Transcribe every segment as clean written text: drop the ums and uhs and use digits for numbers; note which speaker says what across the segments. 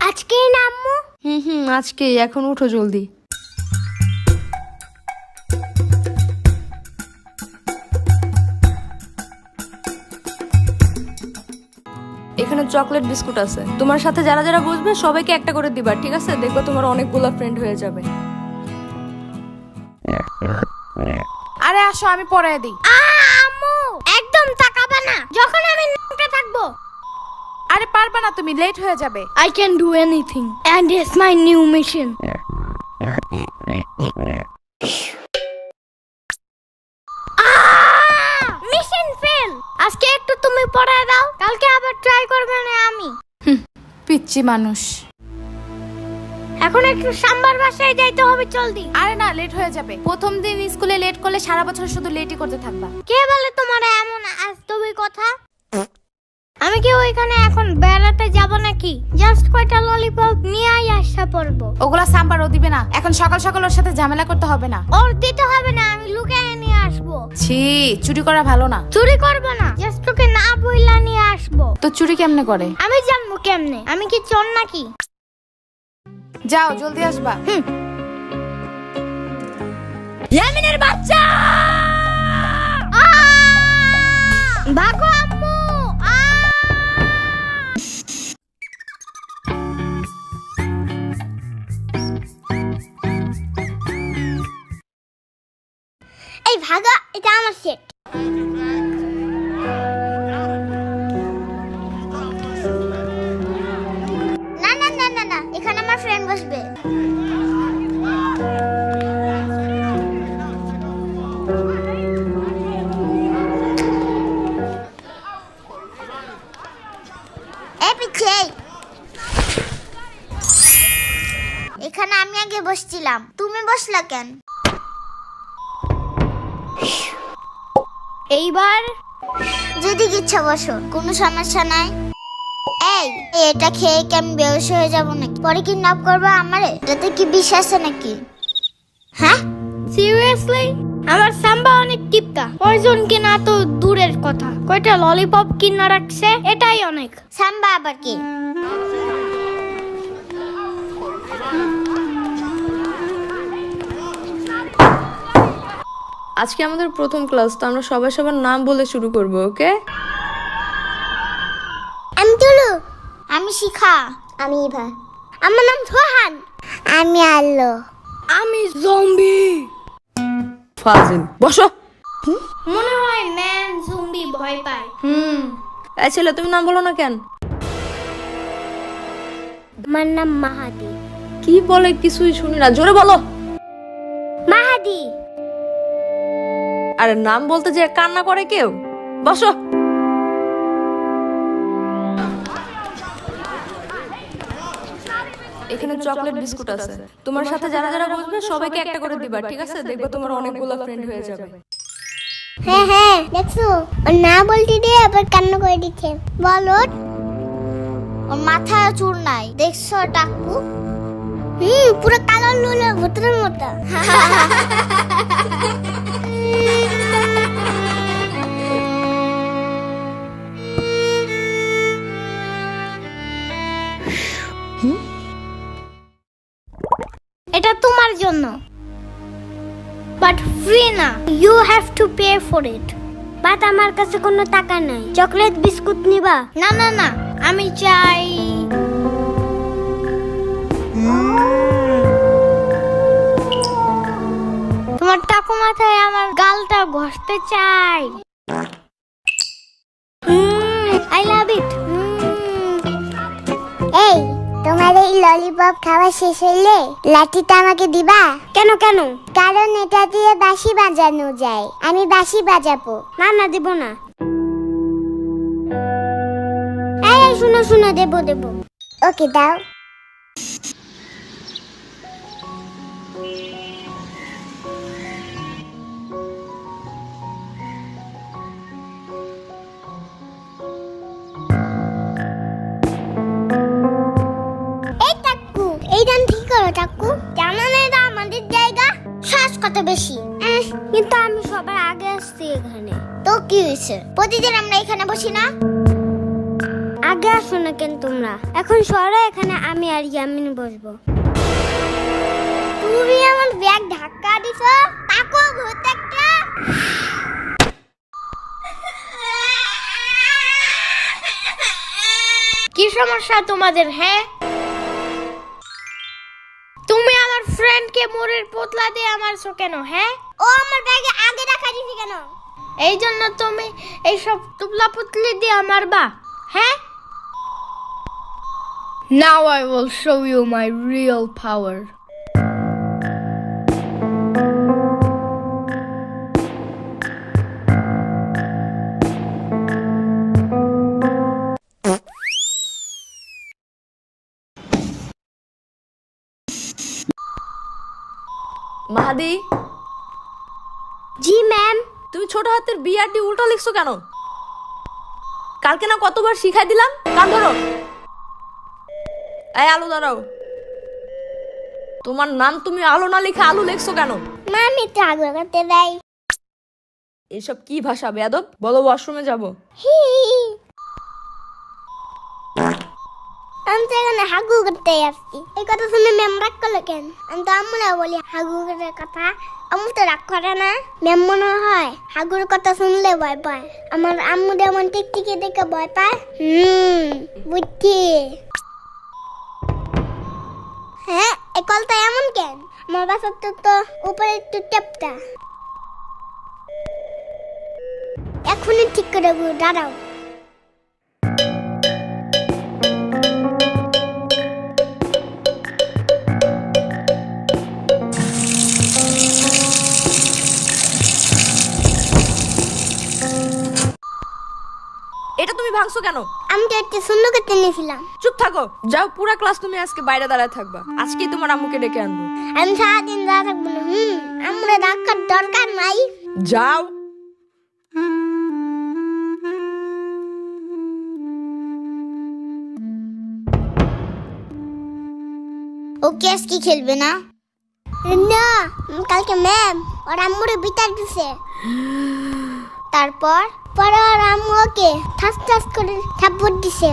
Speaker 1: আজকেই না আম্মু?
Speaker 2: আজকেই। এখন উঠো জলদি। এখানে চকলেট বিস্কুট আছে, তোমার সাথে যারা যারা বসবে সবাইকে একটা করে দিবা, ঠিক আছে? দেখবে তোমার অনেকগুলো ফ্রেন্ড হয়ে যাবে।
Speaker 3: আরে আসো, আমি পড়ায় দিই।
Speaker 1: আম্মু একদম তাকাবে না যখন আমি নামতে থাকবো।
Speaker 3: আরে পারবা না, তুমি লেট হয়ে যাবে।
Speaker 1: I can do anything and it's my new mission. Mission fail. আজকে একটু তুমি পড়ায় দাও, কালকে আবার ট্রাই করবে না আমি।
Speaker 3: পিচ্চি মানুষ।
Speaker 1: এখন একটু সাম্বার বাসায় যাইতে হবে, জলদি।
Speaker 3: আরে না, লেট হয়ে যাবে। প্রথম দিন স্কুলে লেট করলে সারা বছর শুধু লেটই করতে থাকবা।
Speaker 1: কে বলে তোমার এমন আজতবি কথা? আমি কি ওইখানে এখন বেড়াতে যাব নাকি? জাস্ট কয়টা ললিপপ নিয়েই আসা পড়বো।
Speaker 3: ওগুলা সাম্বার ও দিবে না। এখন সকাল সকাল ওর সাথে ঝামেলা করতে হবে না।
Speaker 1: ওর দিতে হবে না, আমি লুকিয়ে নিয়ে আসবো।
Speaker 3: ছি, চুরি করা ভালো না।
Speaker 1: চুরি করবো না, জাস্ট ওকে না বইলা নিয়ে আসবো।
Speaker 3: তো চুরি কেমনে করে?
Speaker 1: আমি জানবো কেমনে? আমি কি চোর নাকি?
Speaker 3: যাও, জলদি আসবা।
Speaker 1: ইয়ামিনের বাচ্চা, ভাগো আম্মু। এই ভাগো, এটা আমার সেট। না না না না না, এখানে আমার ফ্রেন্ড বসবে। এখানে আমি আগে বসছিলাম, তুমি বসলা কেন? এইবার যদি ইচ্ছা বসো, কোনো সমস্যা নাই। এই এটা খেয়ে কি আমি বেহুশ হয়ে যাবো নাকি? পরে কিডন্যাপ করবো আমারে? এটাতে কি বিষ আছে নাকি? হ্যাঁ সিরিয়াসলি? আমার সাম্বা অনেক টিপকা, পয়জন কিনা তো দূরের কথা, কয়টা ললিপপ কিনা রাখছে, এটাই অনেক। সাম্বা আবার কি?
Speaker 2: আজকে আমাদের প্রথম ক্লাস, তো আমরা সবাই সবার নাম বলে শুরু করব, ওকে?
Speaker 1: আমি তুলু। আমি শিখা। আমি ইভা। আমার নাম সোহান। আমি আলো। আমি জম্বি।
Speaker 2: ফাজিল, বসো।
Speaker 1: মনে হয় ম্যান জম্বি ভয় পায়।
Speaker 2: এই ছেলে, তুমি নাম বলো না কেন?
Speaker 1: আমার নাম মাহাদি।
Speaker 2: কি বলে কিছুই শুনি না, জোরে বলো।
Speaker 1: মাহাদি।
Speaker 2: আরে নাম বলতে যে কান্না করে কেউ? বসো। এখানে চকলেট বিস্কুট আছে, তোমার সাথে যারা যারা বসবে সবাইকে একটা করে দিবা, ঠিক আছে? দেখবে তোমার অনেকগুলো ফ্রেন্ড হয়ে যাবে।
Speaker 1: হ্যাঁ হ্যাঁ, দেখছো ও না বলতে দিয়ে আবার কান্না করে দিচ্ছে। বলো, ওর মাথায় চুল নাই, দেখছো টাকু? পুরো কালো লুলো ভূতের মতো। এটা তোমার জন্য, বাট ফ্রি না, you have to pay for it. But আমার কাছে কোনো টাকা নাই। চকলেট বিস্কুট নিবা? না না না, আমি চাই তোমার টাকু মাথায় আমার গালটা ঘষতে চাই। আই লাভ ইট। এই তোমার এই ললিপপ খাওয়া শেষ হইলে লাঠিটা আমাকে দিবা? কেন কেন? কারণ এটা দিয়ে বাঁশি বাজানো যায়, আমি বাঁশি বাজাবো। না না, দেব না। এই শুনো শুনো, দেব দেব। ওকে দাও। টাকু জানো না এটা আমাদের জায়গা? শ্বাস কত বেশি। কিন্তু আমি সবার আগে আসছি এখানে। তো কি হয়েছে? প্রতিদিন আমরা এখানে বসি না? আগে
Speaker 4: আসো না কেন তোমরা? এখন সরো, এখানে আমি আর ইয়ামিন বসবো।
Speaker 1: তুমি আমার ব্যাগ ধাক্কা দিছো, তাকো ভূত একটা।
Speaker 3: কি সমস্যা তোমাদের? হ্যাঁ, তুমি আমার ফ্রেন্ডকে মোড়ের পোতলা দিয়ে মারছো কেন? হ্যাঁ,
Speaker 1: ও আমার ব্যাগে আগে রাখা দিছে কেন?
Speaker 3: এই জন্য তুমি এইসব তুবলা পুতলি দিয়ে মারবা? হ্যাঁ, Now I will show you my real power.
Speaker 2: Mahadi,
Speaker 4: জি ম্যাম।
Speaker 2: তুমি ছোট হাতের বিআরটি উল্টো লিখছো কেন? কালকে না কতবার শিখাই দিলাম? কান ধরো। এই আলু দাঁড়াও। তোমার নাম তুমি আলো না লিখে আলু লিখছো কেন?
Speaker 1: মামি তো আগে করতে দেয়।
Speaker 2: এসব কি ভাষা বেয়াদব? বলো ওয়াশরুমে যাব।
Speaker 1: হি আমি তো এখানে হাগু করতে আসছি। এই কথা শুনে ম্যাম রাগ করলো কেন? আমি তো আম্মুরা বলি হাগু করার কথা, আম্মু তো রাগ করে না। ম্যাম মনে হয় হাগুর কথা শুনলে ভয় পায়। আমার আম্মু যেমন টিকটিকি দেখে ভয় পায়। বুঝছি। হ্যাঁ, এই কলটা এমন কেন? আমার বাসার তো উপরে একটু টেপটা। এখনই ঠিক করে দেবো, দাঁড়াও।
Speaker 2: এটা তুমি ভাঙছো কেন?
Speaker 1: আমি তো একটু সুন্দর করতে নিয়েছিলাম।
Speaker 2: চুপ থাকো। যাও, পুরা ক্লাস তুমি আজকে বাইরে দাঁড়ায় থাকবা। আজকেই তোমার আম্মুকে ডেকে আনবো।
Speaker 1: আমি সারাদিন দাঁড়া থাকবো না। আমরা ডাকার দরকার নাই।
Speaker 2: যাও।
Speaker 1: ও কেস কি খেলবে না? না, কালকে ম্যাম ওর আম্মুরে বিচার দিছে। তারপর পরে ওর আম্মু ওকে ঠাস ঠাস করে থাপ্পড় দিছে।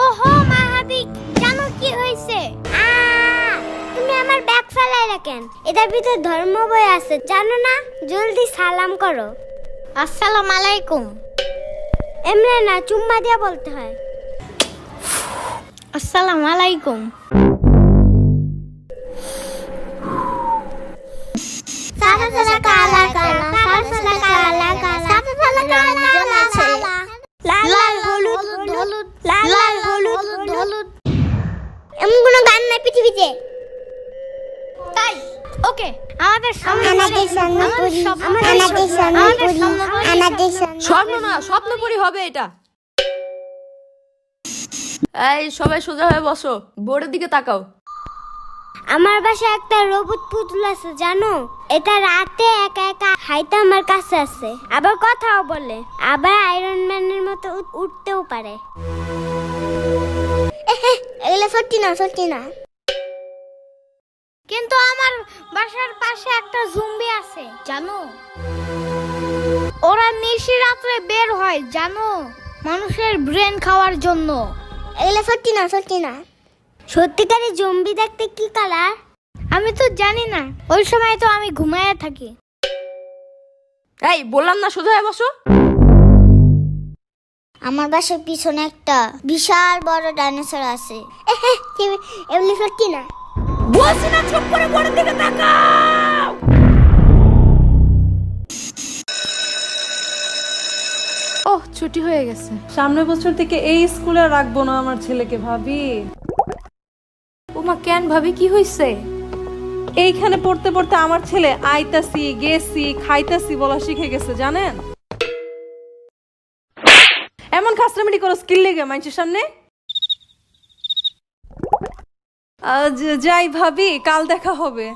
Speaker 4: ওহো মাহাদি, জানো কি হয়েছে? তুমি আমার ব্যাগ ফেলাই রাখেন। এটার ভিতর ধর্ম বই আছে, জানো না? জলদি সালাম করো।
Speaker 3: আসসালামু আলাইকুম।
Speaker 4: এমনি না, চুম্মা দিয়ে বলতে হয়।
Speaker 3: আসসালামু আলাইকুম।
Speaker 1: সাদা সাদা কালা কালা, সাদা সাদা কালা কালা, সাদা সাদা কালা কালা,
Speaker 4: লাল লাল হলুদ হলুদ, লাল লাল হলুদ হলুদ।
Speaker 1: এমন কোনো গান নাই পৃথিবীতে।
Speaker 3: তাই ওকে, আমাদের
Speaker 1: আমাদের স্বর্ণপুরী, আমাদের স্বর্ণপুরী, আমাদের
Speaker 2: স্বপ্ন না, স্বপ্নপুরী হবে এটা। এই সবাই সোজা হয়ে বসো, বোর্ডের দিকে তাকাও।
Speaker 4: আমার বাসায় একটা রোবট পুতুল আছে, জানো? এটা রাতে একা একা হাইতে আমার কাছে আছে, আবার কথাও বলে, আবার আয়রন ম্যানের মতো উঠতেও পারে।
Speaker 1: এগুলো সত্যি না, সত্যি না।
Speaker 3: কিন্তু আমার বাসার পাশে একটা জম্বি আছে, জানো? ওরা নিশি রাত্রে বের হয়, জানো? মানুষের ব্রেন খাওয়ার জন্য।
Speaker 1: এগুলো সত্যি না, সত্যি না।
Speaker 4: সত্যিকারের জম্বি দেখতে কি কালার?
Speaker 3: আমি তো জানি না, ওই সময় তো আমি ঘুমায় থাকি।
Speaker 2: এই বললাম না সোজা হয়ে বসো।
Speaker 1: আমার বাসার পিছনে একটা বিশাল বড় ডাইনোসর আছে। এগুলো সত্যি না।
Speaker 2: বলছি না চুপ করে বোর্ডের দিকে তাকাও।
Speaker 3: ওহ, ছুটি হয়ে গেছে।
Speaker 5: সামনের বছর থেকে এই স্কুলে রাখবো না আমার ছেলেকে, ভাবি।
Speaker 2: ওমা কেন ভাবি, কি হইছে?
Speaker 5: এইখানে পড়তে পড়তে আমার ছেলে আইতাছি গেছি খাইতাছি বলা শিখে গেছে, জানেন? এমন খাসরামিটি করো স্কিল লেগে মানুষের সামনে। যাই ভাবি, কাল দেখা হবে।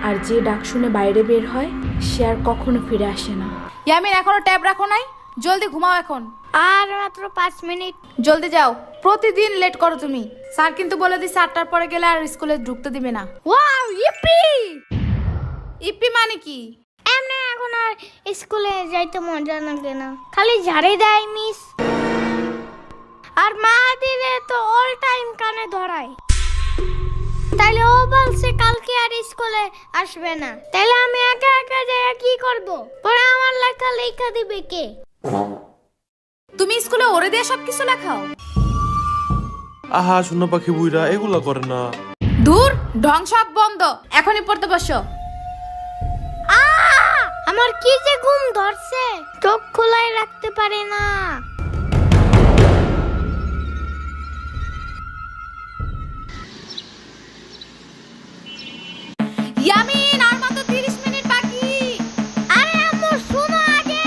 Speaker 6: আর যে ডাক শুনে বাইরে বের হয় সে আর কখনো ফিরে আসে না।
Speaker 3: ইয়ামিন, এখনো ট্যাব রাখো নাই? জলদি ঘুমাও এখন। আর মাত্র 5 মিনিট। জলদি যাও। প্রতিদিন লেট করো তুমি। স্যার কিন্তু বলে দিছে 8টার পরে গেলে আর স্কুলে ঢুকতে দিবে না।
Speaker 4: ওয়াও ইপি
Speaker 3: ইপি মানে কি?
Speaker 4: এমনি এখন আর স্কুলে যাইতে মজা লাগে না, খালি ঝাড়ি দেয় মিস। আর মা দিলে তো অল টাইম কানে ধরায়। তাইলে ও বলছে কালকে আর স্কুলে আসবে না, তাইলে আমি একা একা যাই কি করব? পরে আমার লেখা দিবে কে?
Speaker 3: তুমি স্কুলে ওরে দিয়ে সবকিছু লেখাও?
Speaker 7: আহা শূন্য পাখি বুইরা এগুলা করে না।
Speaker 3: দূর, ঢং সব বন্ধ, এখনই পড়তে বসো।
Speaker 4: আমার কি যে ঘুম ধরছে, চোখ খোলাই রাখতে পারি না।
Speaker 3: ইয়ামিন, আর মাত্র 30 মিনিট বাকি।
Speaker 4: আরে আম্মু শোনো আগে।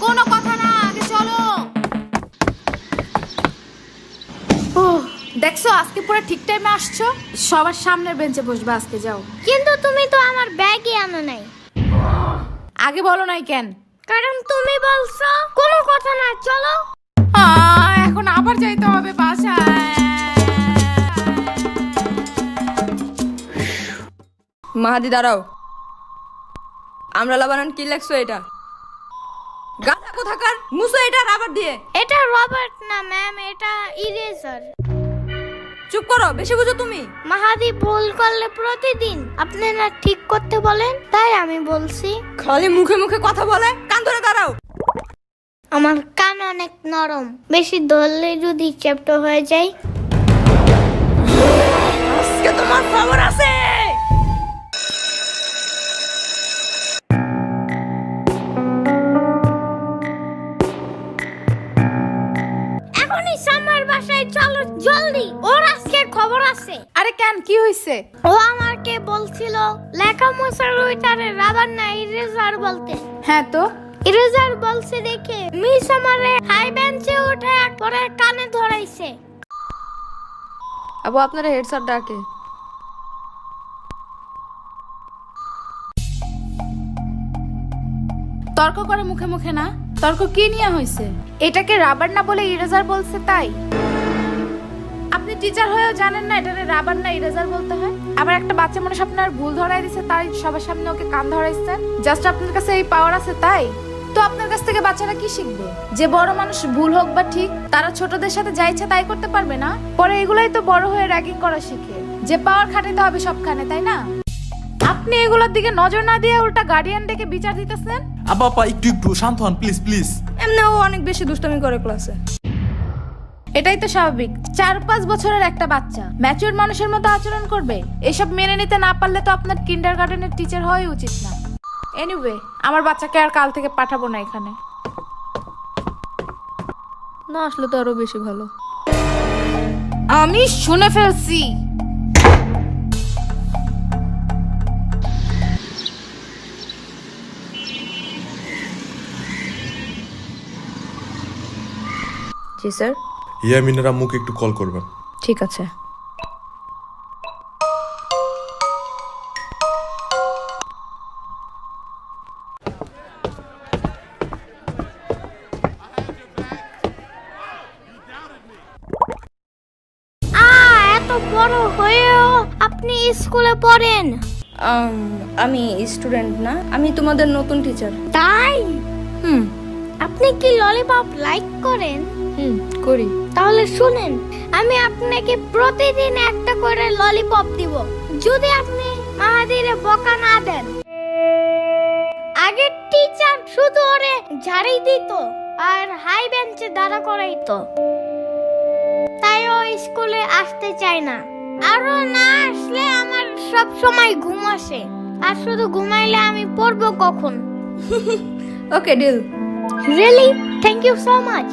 Speaker 3: কোনো কথা না, আগে চলো। দেখছো আজকে পুরো ঠিক টাইমে আসছো। সবার সামনের বেঞ্চে বসবে আজকে, যাও।
Speaker 4: কিন্তু তুমি তো আমার ব্যাগই আনো নাই।
Speaker 3: আগে বলো নাই কেন?
Speaker 4: কারণ তুমি বলছো। কোনো কথা না, চলো।
Speaker 3: এখন আবার যাইতে হবে বাসায়।
Speaker 2: মাহাদি দাঁড়াও, আমরা লাবানান কি লেখছো এটা? গাধা কোথাকার, মুছো এটা রাবার দিয়ে।
Speaker 4: এটা রবার্ট না ম্যাম, এটা ইরেজার।
Speaker 2: চুপ করো, বেশি বুঝো তুমি।
Speaker 4: মাহাদি ভুল করলে প্রতিদিন আপনারা ঠিক করতে বলেন, তাই আমি বলছি।
Speaker 2: খালি মুখে মুখে কথা বলে, কান ধরে দাঁড়াও।
Speaker 4: আমার কান অনেক নরম, বেশি ধরলে যদি চ্যাপ্টা হয়ে যায়।
Speaker 2: আজকে তোমার খবর আছে।
Speaker 4: এখনই সামার বাসায় চলো জলদি, ওর আজকে খবর আছে।
Speaker 3: আরে কেন, কি হইছে?
Speaker 4: ও আমাকে বলছিল লেখা মোছার ওইটারে রাবার না ইরেজার বলতে।
Speaker 3: হ্যাঁ তো,
Speaker 4: ইরেজার বলছে দেখে মিস আমারে হাই বেঞ্চে উঠে পরে কানে ধরাইছে।
Speaker 2: আবু আপনারা হেড স্যার ডাকে।
Speaker 3: তর্ক করে মুখে মুখে না। তর্ক কি নিয়ে হইছে? এটাকে রাবার না বলে ইরেজার বলছে তাই? আপনি টিচার হয়েও জানেন না এটারে রাবার না ইরেজার বলতে হয়? আবার একটা বাচ্চা মানুষ আপনার ভুল ধরাই দিছে, তাই সবার সামনে ওকে কান ধরাইছেন। জাস্ট আপনার কাছে এই পাওয়ার আছে তাই? তো আপনার কাছ থেকে বাচ্চারা কি শিখবে? যে বড় মানুষ ভুল হোক বা ঠিক, তারা ছোটদের সাথে যা ইচ্ছা তাই করতে পারবে না? পরে এগুলাই তো বড় হয়ে র্যাগিং করা শিখে, যে পাওয়ার খাটাতে হবে সবখানে, তাই না? আপনি এগুলোর দিকে নজর না দিয়ে উল্টা গার্ডিয়ান ডেকে বিচার দিতেছেন।
Speaker 7: আব্বা আপা একটু শান্ত হন প্লিজ প্লিজ।
Speaker 2: এমনিও অনেক বেশি দুষ্টামি করে ক্লাসে।
Speaker 3: এটাই তো স্বাভাবিক, 4-5 বছরের একটা বাচ্চা ম্যাচিউর মানুষের মতো আচরণ করবে। এসব মেনে নিতে না পারলে তো আপনার কিন্ডারগার্টেনের টিচার হওয়াই উচিত না। এনিওয়ে, আমার বাচ্চাকে আর কাল থেকে পাঠাবো না এখানে।
Speaker 2: না আসলে তো আরো বেশি ভালো।
Speaker 3: আমি শুনে ফেলছি।
Speaker 2: জি স্যার।
Speaker 7: ইয়ামিনের আম্মুকে একটু কল করবেন।
Speaker 2: ঠিক আছে।
Speaker 4: এত বড় হয়েও আপনি স্কুলে পড়েন?
Speaker 2: আমি স্টুডেন্ট না, আমি তোমাদের নতুন টিচার।
Speaker 4: তাই?
Speaker 2: হুম
Speaker 4: আপনি কি ললিপপ লাইক করেন?
Speaker 2: করি।
Speaker 4: তাহলে শুনেন, আমি আপনাকে প্রতিদিন একটা করে ললিপপ দিব যদি আপনি মাহাদিরে বকা না দেন। আগের টিচার শুধু ওরে ঝাড়ি দিত আর হাই বেঞ্চে দাঁড়া করাইতো, তাই ও স্কুলে আসতে চায় না। আরো না আসলে আমার সব সময় ঘুম আসে, আর শুধু ঘুমাইলে আমি পড়বো কখন?
Speaker 2: Okay deal.
Speaker 4: Really? Thank you so much.